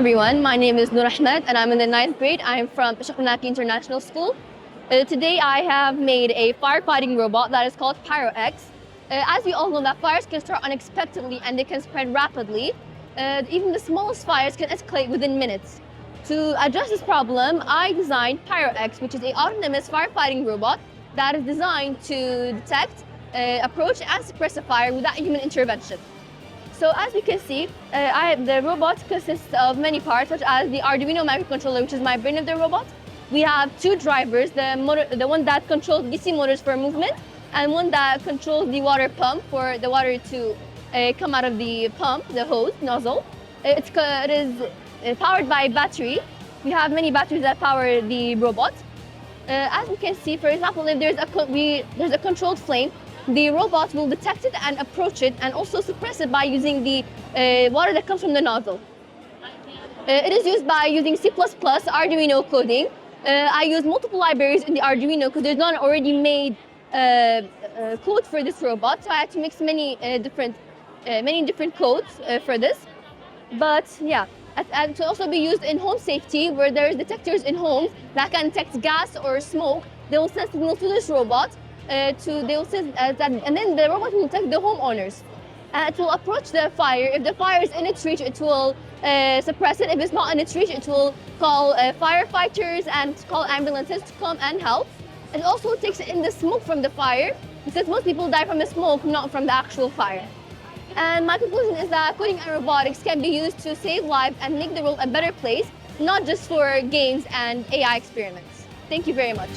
everyone, my name is Nur Ahmed and I'm in the 9th grade. I'm from Ishik International School. Today I have made a firefighting robot that is called PyroX. As we all know that fires can start unexpectedly and they can spread rapidly. Even the smallest fires can escalate within minutes. To address this problem, I designed PyroX, which is an autonomous firefighting robot that is designed to detect, approach and suppress a fire without human intervention. So as we can see, the robot consists of many parts, such as the Arduino microcontroller, which is my brain of the robot. We have two drivers, the one that controls DC motors for movement, and one that controls the water pump for the water to come out of the pump, the hose, nozzle. It is powered by battery. We have many batteries that power the robot. As we can see, for example, if there's a controlled flame, the robot will detect it and approach it and also suppress it by using the water that comes from the nozzle. It is used by using C++ Arduino coding. I use multiple libraries in the Arduino because there's not already made code for this robot, so I had to mix many different codes for this. But yeah, and to also be used in home safety, where there's detectors in homes that can detect gas or smoke. They will send signals to this robot. And then the robot will detect the homeowners. It will approach the fire. If the fire is in its reach, it will suppress it. If it's not in its reach, it will call firefighters and call ambulances to come and help. It also takes in the smoke from the fire, because most people die from the smoke, not from the actual fire. And my conclusion is that coding and robotics can be used to save lives and make the world a better place, not just for games and AI experiments. Thank you very much.